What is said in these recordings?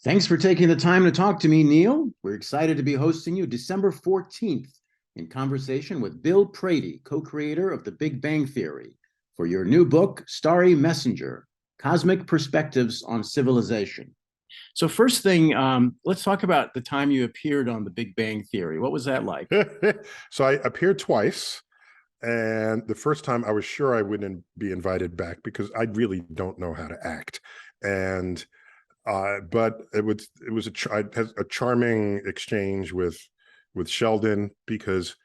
Thanks for taking the time to talk to me, Neil. We're excited to be hosting you December 14th in conversation with Bill Prady, co-creator of The Big Bang Theory, for your new book, Starry Messenger, Cosmic Perspectives on Civilization. So first thing, let's talk about the time you appeared on The Big Bang Theory. What was that like? So I appeared twice. And the first time I was sure I wouldn't be invited back because I really don't know how to act. And but I had a charming exchange with Sheldon because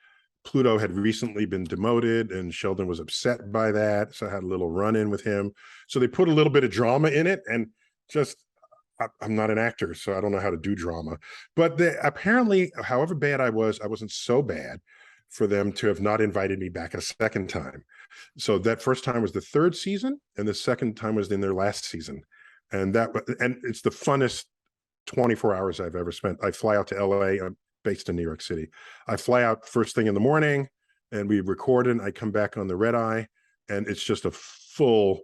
Pluto had recently been demoted and Sheldon was upset by that. So I had a little run-in with him. So they put a little bit of drama in it, and I'm not an actor, so I don't know how to do drama. But apparently, however bad I wasn't so bad for them to have not invited me back a second time. So that first time was the third season, and the second time was in their last season. And it's the funnest 24 hours I've ever spent. I fly out to LA. I'm based in New York City. I fly out first thing in the morning, and we record it. I come back on the red eye, and it's just a full,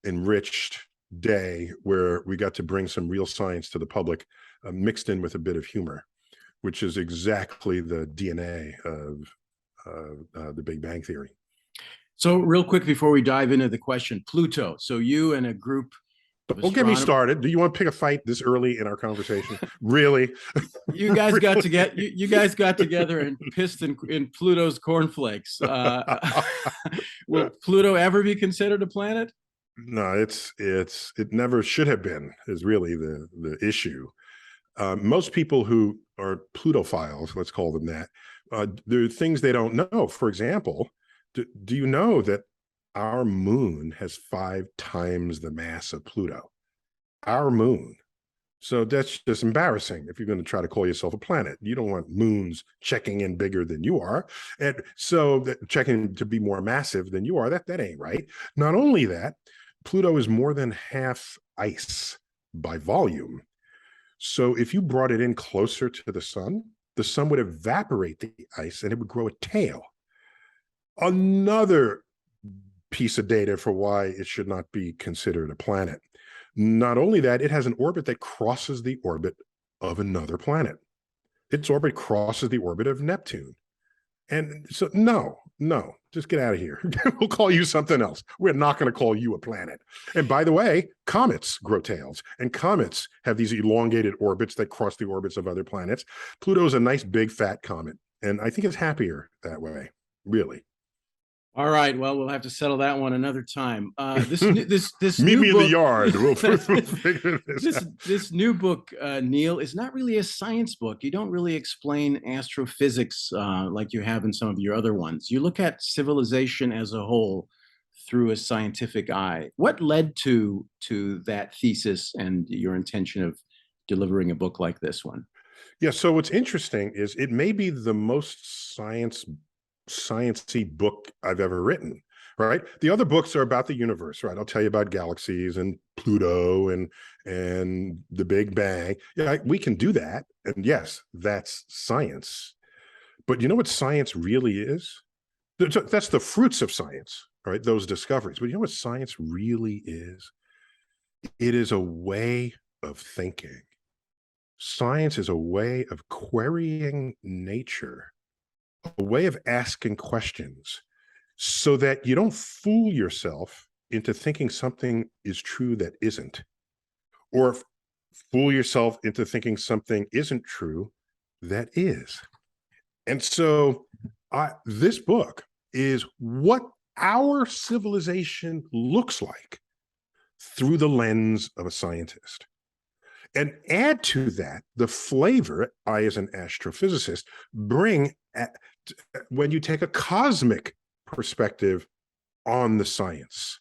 enriched day where we got to bring some real science to the public, mixed in with a bit of humor, which is exactly the DNA of the Big Bang Theory. So real quick before we dive into the question, Pluto. So you and a group of Don't get me started. Do you want to pick a fight this early in our conversation? Really? You guys really? You guys got together and pissed in Pluto's cornflakes. Will Pluto ever be considered a planet? No, it never should have been, is really the issue. Most people who are Plutophiles, let's call them that, there are things they don't know. For example, do you know that our moon has 5 times the mass of Pluto? Our moon. So that's just embarrassing if you're going to try to call yourself a planet. You don't want moons checking in bigger than you are. And so checking to be more massive than you are, that ain't right. Not only that, Pluto is more than half ice by volume. So if you brought it in closer to the sun would evaporate the ice and it would grow a tail. Another piece of data for why it should not be considered a planet. Not only that, it has an orbit that crosses the orbit of another planet. Its orbit crosses the orbit of Neptune. And so, no, just get out of here. We'll call you something else. We're not going to call you a planet. And by the way, comets grow tails, and comets have these elongated orbits that cross the orbits of other planets. Pluto is a nice big fat comet, and I think it's happier that way, really. All right. Well, we'll have to settle that one another time. This Meet me in the yard. We'll figure this new book, Neil, is not really a science book. You don't really explain astrophysics like you have in some of your other ones. You look at civilization as a whole through a scientific eye. What led to that thesis and your intention of delivering a book like this one? Yeah. So what's interesting is it may be the most sciencey book I've ever written, right? The other books are about the universe, right? I'll tell you about galaxies and Pluto and the Big Bang. Yeah, we can do that. And yes, that's science. But you know what science really is? That's the fruits of science, right? Those discoveries. But you know what science really is? It is a way of thinking. Science is a way of querying nature, a way of asking questions so that you don't fool yourself into thinking something is true that isn't, or fool yourself into thinking something isn't true that is. And so this book is what our civilization looks like through the lens of a scientist. And add to that the flavor I, as an astrophysicist, bring when you take a cosmic perspective on the science.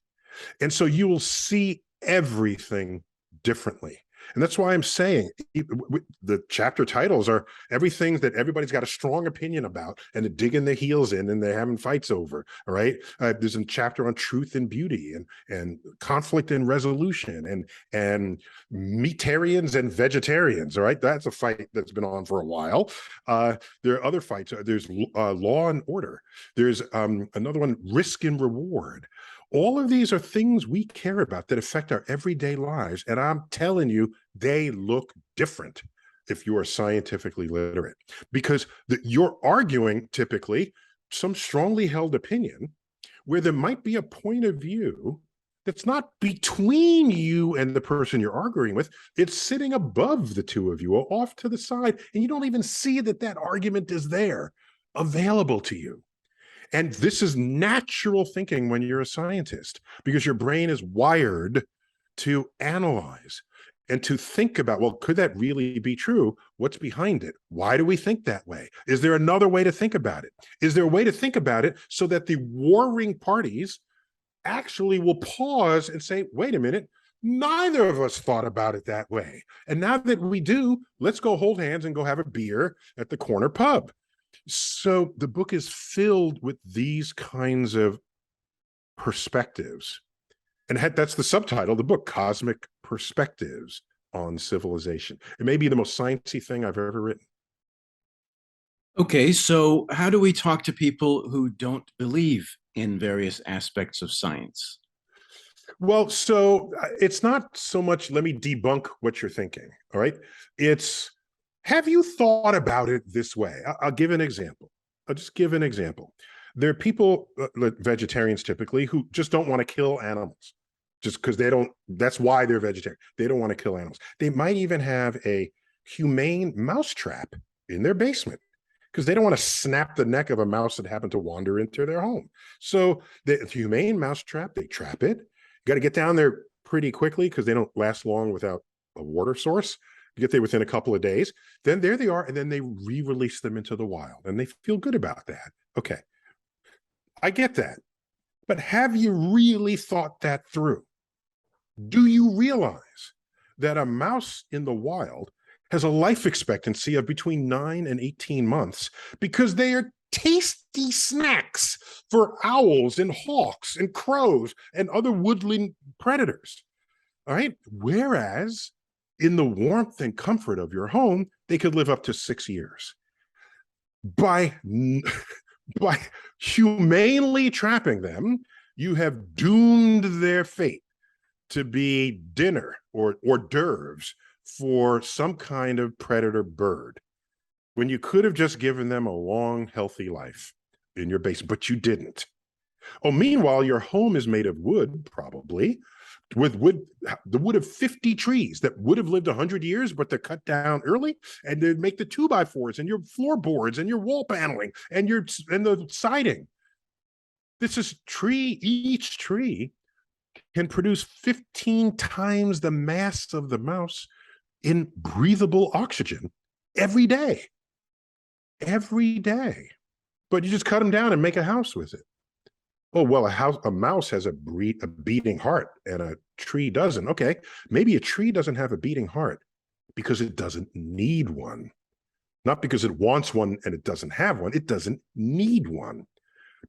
And so you will see everything differently. And that's why I'm saying the chapter titles are everything that everybody's got a strong opinion about and they're digging their heels in and they're having fights over. All right. There's a chapter on truth and beauty and conflict and resolution and meatarians and vegetarians. All right. That's a fight that's been on for a while. There are other fights. There's law and order. There's another one, risk and reward. All of these are things we care about that affect our everyday lives. And I'm telling you, they look different if you are scientifically literate, because you're arguing typically some strongly held opinion where there might be a point of view that's not between you and the person you're arguing with. It's sitting above the two of you or off to the side, and you don't even see that that argument is there, available to you. And this is natural thinking when you're a scientist, because your brain is wired to analyze and to think about, well, could that really be true? What's behind it? Why do we think that way? Is there another way to think about it? Is there a way to think about it so that the warring parties actually will pause and say, wait a minute, neither of us thought about it that way. And now that we do, let's go hold hands and go have a beer at the corner pub. So the book is filled with these kinds of perspectives. And that's the subtitle of the book, Cosmic Perspectives on Civilization. It may be the most sciencey thing I've ever written. Okay, so how do we talk to people who don't believe in various aspects of science? Well, so it's not so much, let me debunk what you're thinking, all right? It's, have you thought about it this way? I'll give an example. I'll just give an example. There are people, vegetarians typically, who just don't want to kill animals just because they don't, that's why they're vegetarian. They don't want to kill animals. They might even have a humane mousetrap in their basement because they don't want to snap the neck of a mouse that happened to wander into their home. So the humane mousetrap, they trap it. You got to get down there pretty quickly because they don't last long without a water source. You get there within a couple of days, then there they are, and then they re-release them into the wild, and they feel good about that. Okay, I get that. But have you really thought that through? Do you realize that a mouse in the wild has a life expectancy of between 9 and 18 months because they are tasty snacks for owls and hawks and crows and other woodland predators? All right. Whereas in the warmth and comfort of your home, they could live up to 6 years. By humanely trapping them, you have doomed their fate to be dinner or hors d'oeuvres for some kind of predator bird, when you could have just given them a long, healthy life in your base, but you didn't. Oh, meanwhile, your home is made of wood, probably, with wood, the wood of 50 trees that would have lived 100 years, but they're cut down early, and they make the 2x4s and your floorboards and your wall paneling and the siding. This is each tree can produce 15 times the mass of the mouse in breathable oxygen every day. Every day. But you just cut them down and make a house with it. Oh, well, a mouse has a beating heart and a tree doesn't. Okay, maybe a tree doesn't have a beating heart because it doesn't need one. Not because it wants one and it doesn't have one. It doesn't need one.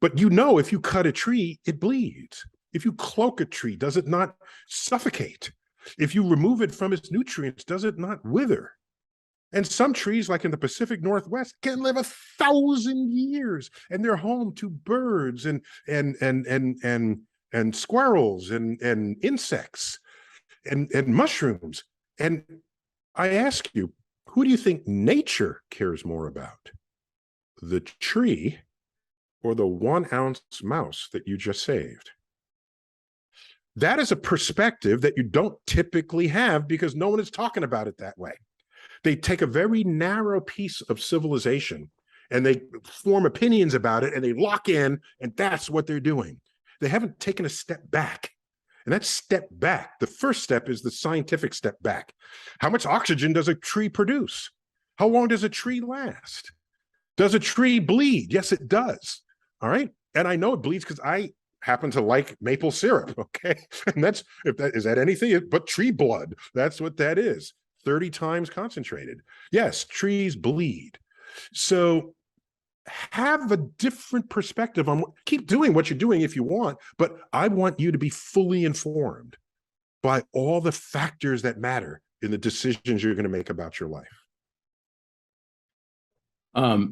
But you know, if you cut a tree, it bleeds. If you cloak a tree, does it not suffocate? If you remove it from its nutrients, does it not wither? And some trees, like in the Pacific Northwest, can live 1,000 years, and they're home to birds and squirrels and insects and mushrooms. And I ask you, who do you think nature cares more about? The tree or the 1 ounce mouse that you just saved? That is a perspective that you don't typically have because no one is talking about it that way. They take a very narrow piece of civilization and they form opinions about it and they lock in, and that's what they're doing. They haven't taken a step back. And that step back, the first step is the scientific step back. How much oxygen does a tree produce? How long does a tree last? Does a tree bleed? Yes, it does. All right. And I know it bleeds because I happen to like maple syrup. Okay. And is that anything but tree blood? That's what that is. 30 times concentrated. Yes, trees bleed. So have a different perspective on keep doing what you're doing if you want, but I want you to be fully informed by all the factors that matter in the decisions you're going to make about your life.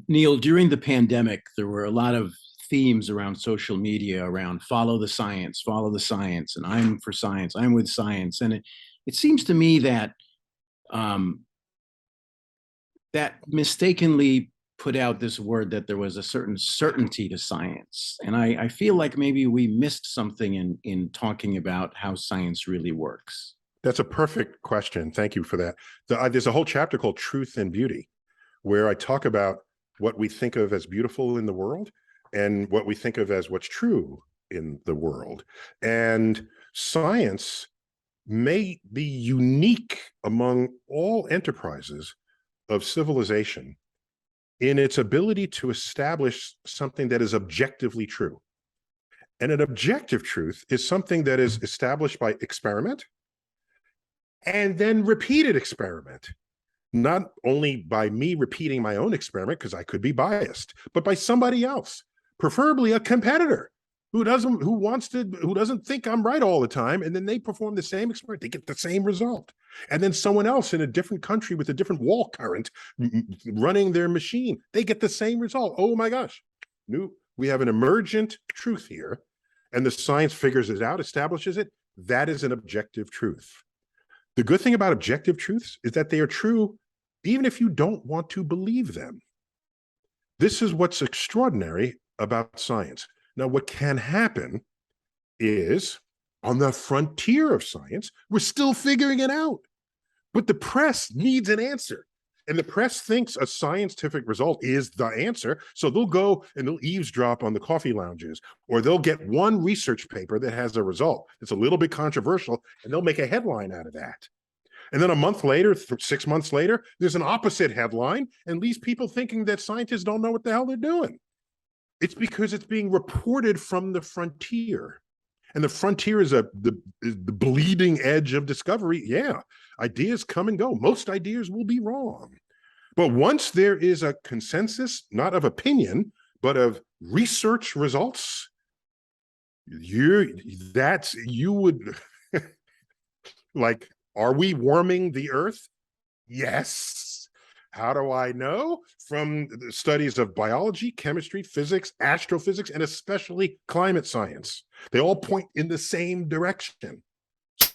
Neil, during the pandemic, there were a lot of themes around social media around follow the science, and I'm for science, I'm with science. And it seems to me that that mistakenly put out this word that there was a certain certainty to science. And I feel like maybe we missed something in talking about how science really works. That's a perfect question. Thank you for that. There's a whole chapter called Truth and Beauty, where I talk about what we think of as beautiful in the world and what we think of as what's true in the world. And science may be unique among all enterprises of civilization in its ability to establish something that is objectively true. And an objective truth is something that is established by experiment and then repeated experiment. Not only by me repeating my own experiment, because I could be biased, but by somebody else, preferably a competitor who doesn't think I'm right all the time, and then they perform the same experiment, they get the same result. And then someone else in a different country with a different wall current running their machine, they get the same result. Oh my gosh, we have an emergent truth here, and the science figures it out, establishes it. That is an objective truth. The good thing about objective truths is that they are true even if you don't want to believe them. This is what's extraordinary about science. Now, what can happen is, on the frontier of science, we're still figuring it out. But the press needs an answer. And the press thinks a scientific result is the answer. So they'll go and they'll eavesdrop on the coffee lounges, or they'll get one research paper that has a result that's a little bit controversial, and they'll make a headline out of that. And then a month later, 6 months later, there's an opposite headline, and leaves people thinking that scientists don't know what the hell they're doing. It's because it's being reported from the frontier. And the frontier is the bleeding edge of discovery. Yeah, ideas come and go. Most ideas will be wrong. But once there is a consensus, not of opinion, but of research results, you would like, are we warming the earth? Yes. How do I know? From the studies of biology, chemistry, physics, astrophysics, and especially climate science. They all point in the same direction.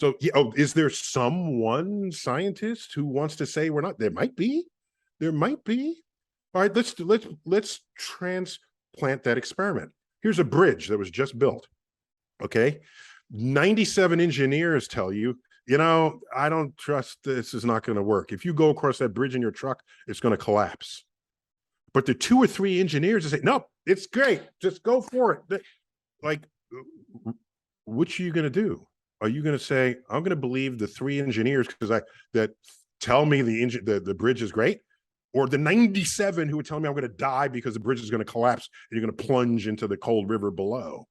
So, is there someone scientist who wants to say we're not? There might be. There might be. All right, let's transplant that experiment. Here's a bridge that was just built. Okay, 97 engineers tell you, I don't trust this is not going to work. If you go across that bridge in your truck, it's going to collapse. But the 2 or 3 engineers that say, no, it's great. Just go for it. Like, what are you going to do? Are you going to say, I'm going to believe the 3 engineers that tell me the bridge is great? Or the 97 who would tell me I'm going to die because the bridge is going to collapse and you're going to plunge into the cold river below?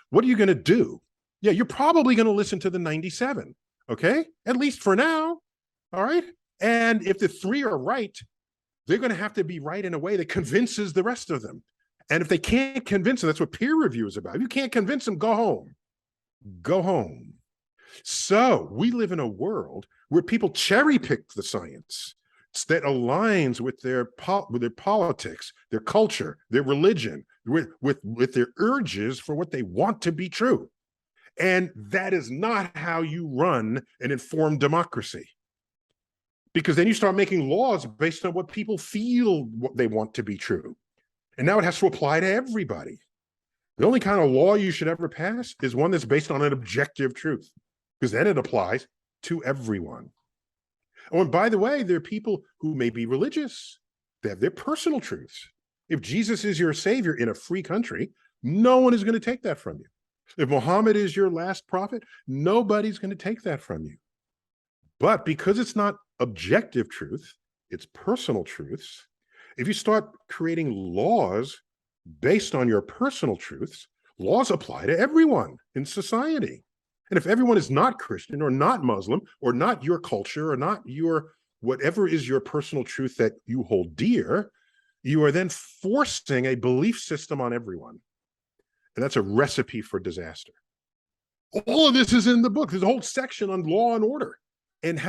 What are you going to do? Yeah, you're probably going to listen to the 97. Okay, at least for now. All right. And if the 3 are right, they're going to have to be right in a way that convinces the rest of them. And if they can't convince them, that's what peer review is about. If you can't convince them, go home. Go home. So we live in a world where people cherry pick the science that aligns with their politics, their culture, their religion, with their urges for what they want to be true. And that is not how you run an informed democracy. Because then you start making laws based on what people feel what they want to be true. And now it has to apply to everybody. The only kind of law you should ever pass is one that's based on an objective truth, because then it applies to everyone. Oh, and by the way, there are people who may be religious. They have their personal truths. If Jesus is your savior in a free country, no one is going to take that from you. If Muhammad is your last prophet, nobody's going to take that from you. But because it's not objective truth, it's personal truths. If you start creating laws based on your personal truths, laws apply to everyone in society. And if everyone is not Christian or not Muslim or not your culture or not your whatever is your personal truth that you hold dear, you are then forcing a belief system on everyone. And that's a recipe for disaster. All of this is in the book. There's a whole section on law and order and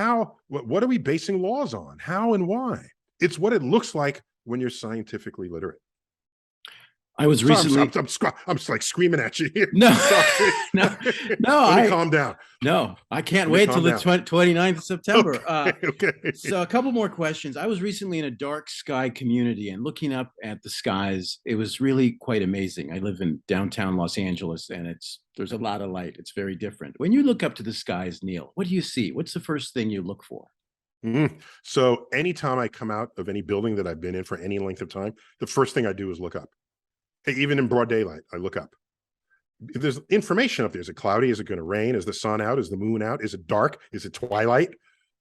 what are we basing laws on? How and why? It's what it looks like when you're scientifically literate. I was Sorry, recently. I'm just like screaming at you here. No, Sorry. no, no. Let me calm down. No, I can't Let me wait till calm the down. 29th of September. Okay. So a couple more questions. I was recently in a dark sky community and looking up at the skies, it was really quite amazing. I live in downtown Los Angeles and there's a lot of light. It's very different. When you look up to the skies, Neil, what do you see? What's the first thing you look for? So anytime I come out of any building that I've been in for any length of time, the first thing I do is look up. Even in broad daylight, I look up. If there's information up there, is it cloudy? Is it going to rain? Is the sun out? Is the moon out? Is it dark? Is it twilight?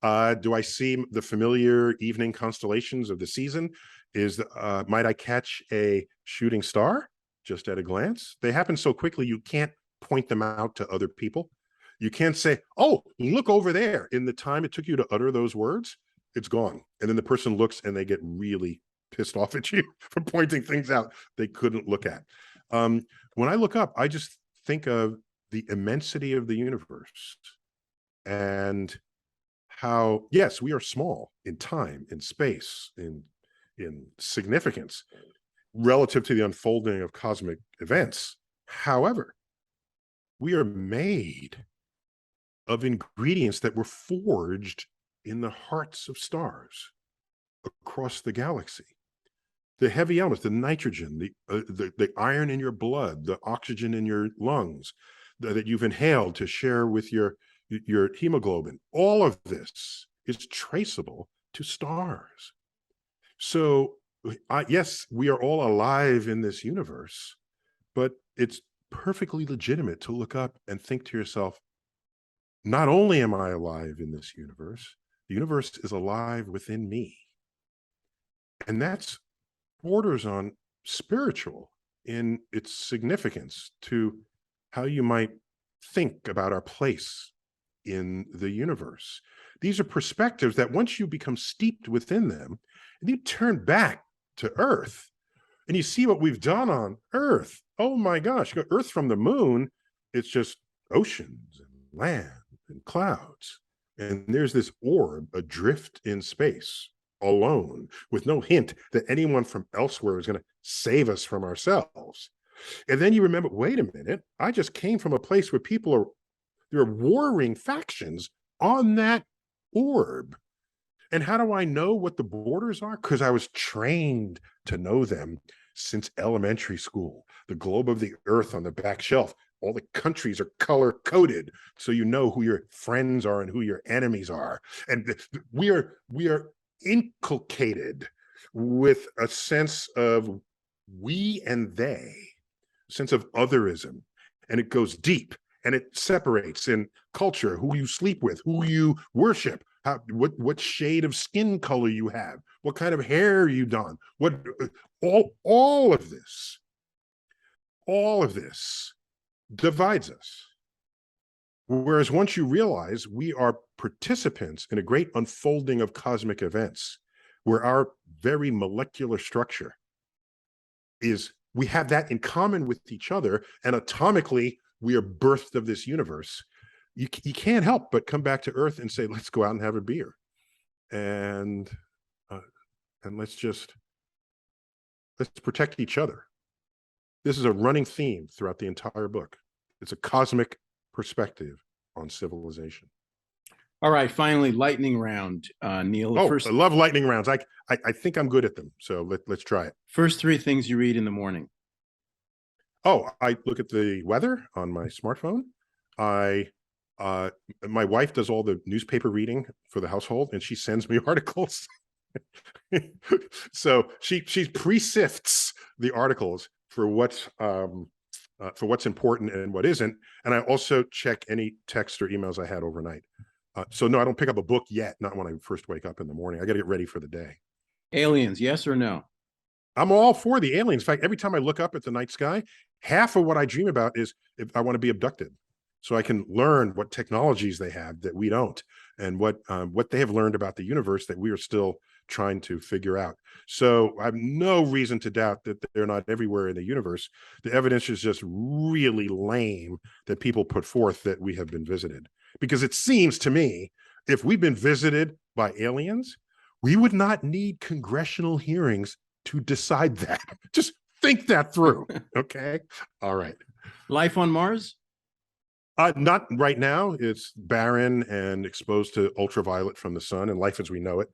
Do I see the familiar evening constellations of the season? Might I catch a shooting star just at a glance? They happen so quickly, you can't point them out to other people. You can't say, oh, look over there. In the time it took you to utter those words, it's gone. And then the person looks and they get really pissed off at you for pointing things out they couldn't look at. When I look up, I just think of the immensity of the universe and how, yes, we are small in time, in space, in significance relative to the unfolding of cosmic events. However, we are made of ingredients that were forged in the hearts of stars across the galaxy. The heavy elements, the nitrogen, the iron in your blood, the oxygen in your lungs that you've inhaled to share with your hemoglobin, all of this is traceable to stars. So yes, we are all alive in this universe, but it's perfectly legitimate to look up and think to yourself, not only am I alive in this universe, the universe is alive within me. And that's borders on spiritual in its significance to how you might think about our place in the universe. These are perspectives that once you become steeped within them, and you turn back to Earth and you see what we've done on Earth. Oh my gosh, Earth from the moon, it's just oceans and land and clouds. And there's this orb adrift in space, alone, with no hint that anyone from elsewhere is going to save us from ourselves. And then you remember, wait a minute, I just came from a place where there are warring factions on that orb. And how do I know what the borders are? Because I was trained to know them since elementary school. The globe of the earth on the back shelf, all the countries are color coded, so you know who your friends are and who your enemies are. And we are inculcated with a sense of we and they, a sense of otherism, and it goes deep and it separates in culture, who you sleep with, who you worship, what shade of skin color you have, what kind of hair you done, all of this divides us. Whereas once you realize we are participants in a great unfolding of cosmic events, where our very molecular structure is, we have that in common with each other, and atomically we are birthed of this universe, you can't help but come back to Earth and say, let's go out and have a beer. And let's protect each other. This is a running theme throughout the entire book. It's a cosmic perspective on civilization. All right, finally, lightning round, Neil. I love lightning rounds. I think I'm good at them, so let's try it. First three things you read in the morning. Oh, I look at the weather on my smartphone. My wife does all the newspaper reading for the household, and she sends me articles. So she pre-sifts the articles for what's important and what isn't. And I also check any text or emails I had overnight. So no, I don't pick up a book yet, not when I first wake up in the morning. I got to get ready for the day. Aliens, yes or no? I'm all for the aliens. In fact, every time I look up at the night sky, half of what I dream about is if I want to be abducted, so I can learn what technologies they have that we don't, and what they have learned about the universe that we are still trying to figure out. So I have no reason to doubt that they're not everywhere in the universe. The evidence is just really lame that people put forth that we have been visited. Because it seems to me, if we've been visited by aliens, we would not need congressional hearings to decide that. Just Think that through. Okay. All right. Life on Mars? Not right now. It's barren and exposed to ultraviolet from the sun, and life as we know it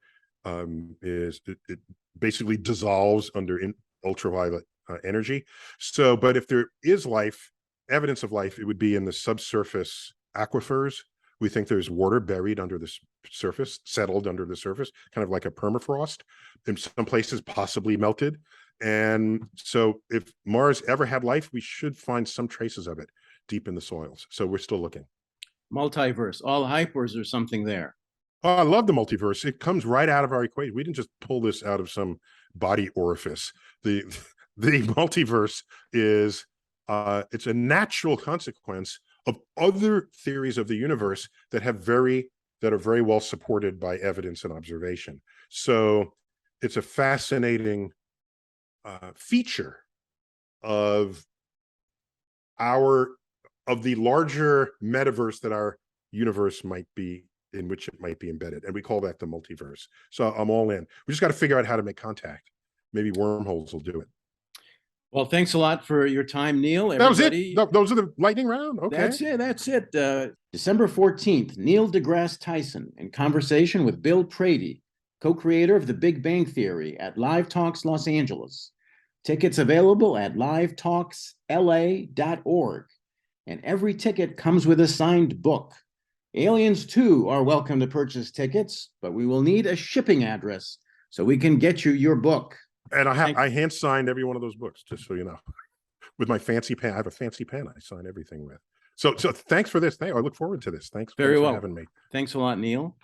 it basically dissolves under ultraviolet energy. So, but if there is life, evidence of life, it would be in the subsurface aquifers. We think there's water buried under the surface, settled under the surface, kind of like a permafrost. In some places, possibly melted. And so, if Mars ever had life, we should find some traces of it deep in the soils. So we're still looking. Multiverse, all hype, or is there something there? Oh, I love the multiverse. It comes right out of our equation. We didn't just pull this out of some body orifice. The multiverse is it's a natural consequence of other theories of the universe that are very well supported by evidence and observation. So it's a fascinating feature of the larger metaverse that our universe might be, in which it might be embedded, and we call that the multiverse. So I'm all in. We just got to figure out how to make contact. Maybe wormholes will do it. Well, thanks a lot for your time, Neil. That was it. Those are the lightning round. Okay, that's it. December 14th, Neil deGrasse Tyson in conversation with Bill Prady, co-creator of The Big Bang Theory, at Live Talks Los Angeles. Tickets available at livetalksla.org. And every ticket comes with a signed book. Aliens, too, are welcome to purchase tickets, but we will need a shipping address so we can get you your book. And I hand signed every one of those books, just so you know, with my fancy pen. I have a fancy pen I sign everything with. So thanks for this. I look forward to this. Thanks for having me. Thanks a lot, Neil.